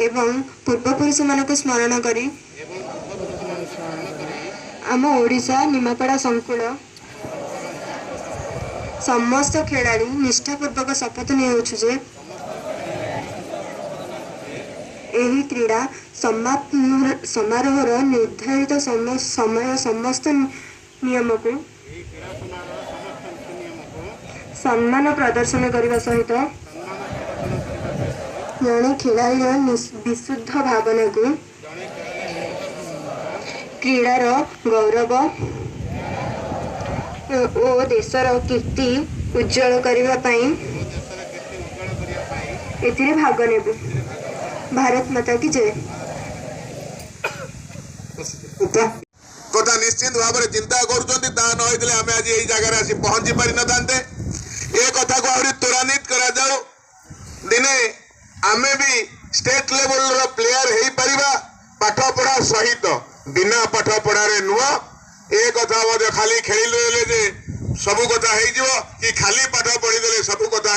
एवं पूर्वपुरुष मानक स्मरण करी आम ओडिशा निमापड़ा संकुल समस्त खेलाड़ी निष्ठापूर्वक शपथ नेउछु जे एही क्रीड़ा समारोह निर्धारित समय समस्त नियम को सम्मान प्रदर्शन करने सहित जड़े खिलाड़ी विशुद्ध भावना को क्रीडार गौरव और देशर कीर्ति उज्जवल करने एथिरे भाग नेबु। भारत माता की जय। कथा निश्चित भाव में चिंता करें आम आज यही जगह आसी पहुंची पारि न था ये कथा को आहरी त्वरान्वित करा जाओ दिने आमे भी स्टेट लेवल रो प्लेयर हो पारिबा पाठ पढ़ा सहित बिना पाठ पढ़ारे नुह ए कथा खाली खेलिले जे सबु कथा कि खाली पाठ पढ़ीदे सबु कथा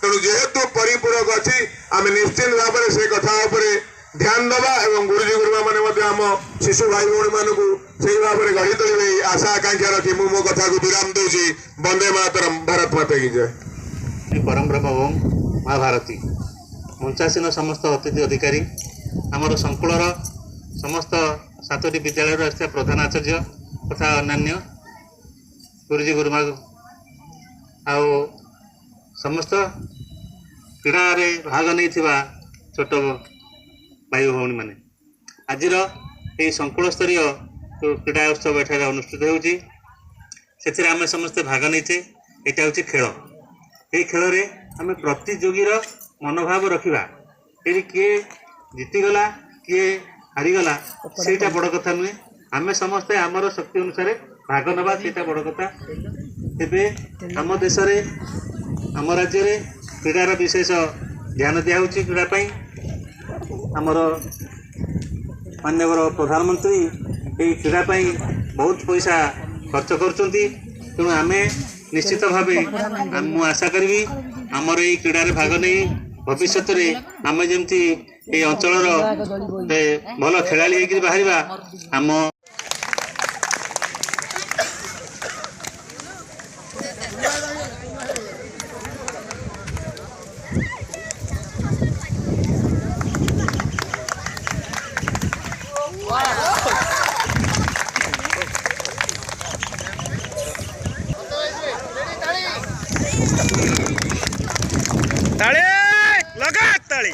तेणु जेहेतु परिपूरक अच्छी आम निश्चित भाव में से कथा ध्यान दबा एवं गुरुजी गुरुमा मैंने आम शिशु भाई भौणी मान से भाव में गढ़ी तोड़े आशा आकांक्षा रखी मु मो कथा को विराम दूसरी। वंदे मातरम। भारत माता की जय। परम ब्रह्म ओम माँ भारती मंचासीन समस्त अतिथि अधिकारी आमर संकुलर समस्त 7टी विद्यालय आसता प्रधान आचार्य तथा अन्य गुरुजी गुरुमा आउ समस्त क्रीड़ा भाग नहीं छोट भाई भौणी मैंने आज संकुल स्तरीय क्रीड़ा उत्सव एठार अनुष्ठित होती आम समस्ते भाग नहींचे। यहाँ हूँ खेल ये खेल आम प्रतियोगी मनोभाव रखा ये किए जीतीगला किए हारीगला सेटा बड़ कथा नुहे आम समस्ते आमर शक्ति अनुसार भाग नवा सेटा बड़ कथा। तेबे आम देश आम राज्य में क्रीडार विशेष ध्यान दिया क्रीड़ापी आमर माननीय प्रधानमंत्री ये क्रीड़ापी बहुत पैसा खर्च कर आम निश्चित भाव मु आशा करी आमर ये क्रीडार भाग नहीं भविष्य में आम जमी ये अंचल भल खेलाड़ी होकर बाहर आम ताली लगा ताली।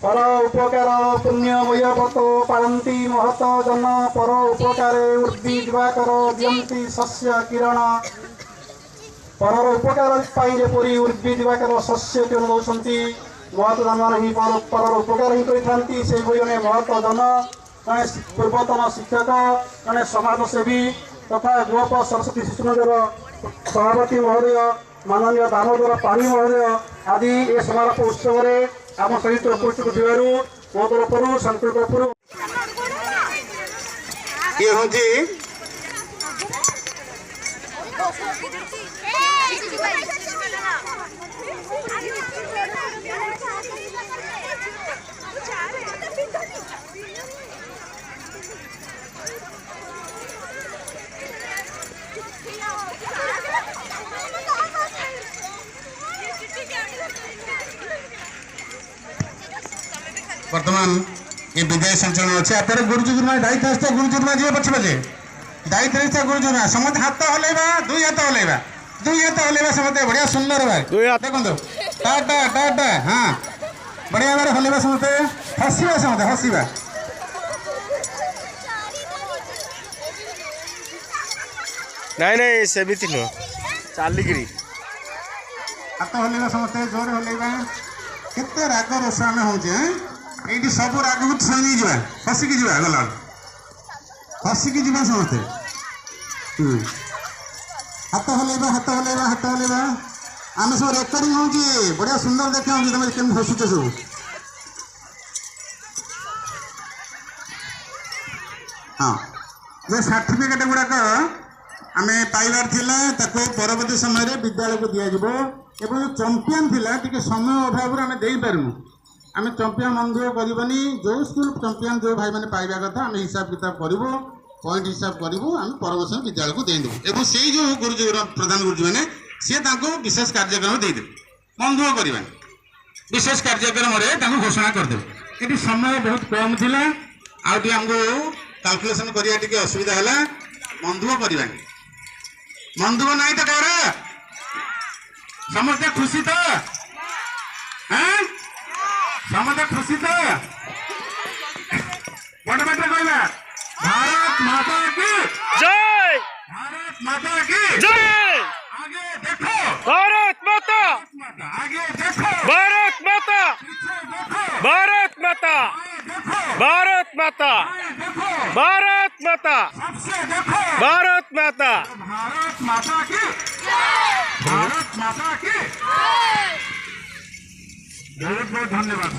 पर उपकार पुण्यमय व्रत पालती महत जन पर उपकारे उर्दी दिवाकर दियंती शस्य किरण पर उपकार जेपरी उर्दी दिवाकर शस्य किरण दौरान महत जन ही पर उपकार ही करते से जड़े महत जन जड़े पूर्वतन शिक्षक जड़े समाजसेवी तथा गोप सरस्वती शिशु मंदिर सभापति महोदय माननीय दामोदर पाणी महोदय आदि ए समारोह उत्सव में आम सहित उपस्थित थिबारु मो तरफ संकुल तरफ ये होची वर्तमान ये विजय संचलन अच्छे आप गुरुजी गुरुमा दायित्व आसता गुरुजी गुरुमा जी पछे पछे दायित्व आसता गुरुजी गुरुमा समस्त हाथ हलैबा दुई हाथ हलैबा समस्त बढ़िया सुंदर भाई देखो टाटा टाटा हाँ बढ़िया भाव हलैबा समस्त हसीबा समस्त हसीबा नहीं नहीं सेमिति नुह चालिकी हाथ हलैबा समस्त जोर हलैबा केते राग रोष आम होचे ये सब राग को छाई जा हसिकी जा गला हसिकी जा समस्ते हाथ हलैबा आम सब रेकर्डिंग हो बढ़िया सुंदर देखा तुम केम हसुच सब हाँ जो सर्टिफिकेट गुड़ाक आम पाइबार थिला ताको परवर्ती समय विद्यालय को दिज्व एवं चंपियन थिला टिके समय अभाव आम दे पारूँ आम चंपियन मन दुख करनी जो स्कूल चंपियन जो भाई मैंने पाइबा कथा आम हिसाब किताब करूँ पॉइंट हिसाब करूँ आम परवर्ती समय विद्यालय को देदेव एवं से जो गुरुजी प्रधान गुरुजी मैंने सी विशेष कार्यक्रम देदेव मन दुख करवा विशेष कार्यक्रम घोषणा करदेव ये समय बहुत कम थिला आमको कैलकुलेशन करा असुविधा है मन दुख करवा मन दुख नहीं तो कर समस्त खुशी तो समस्त खुशी तो बड़े बेटे कहला भारत माता की जय भारत माता की जय आगे देखो भारत माता आगे देखो भारत माता पीछे देखो भारत माता देखो भारत माता देखो भारत माता सबसे देखो भारत माता भारत माता की भारत माता की बहुत बहुत धन्यवाद।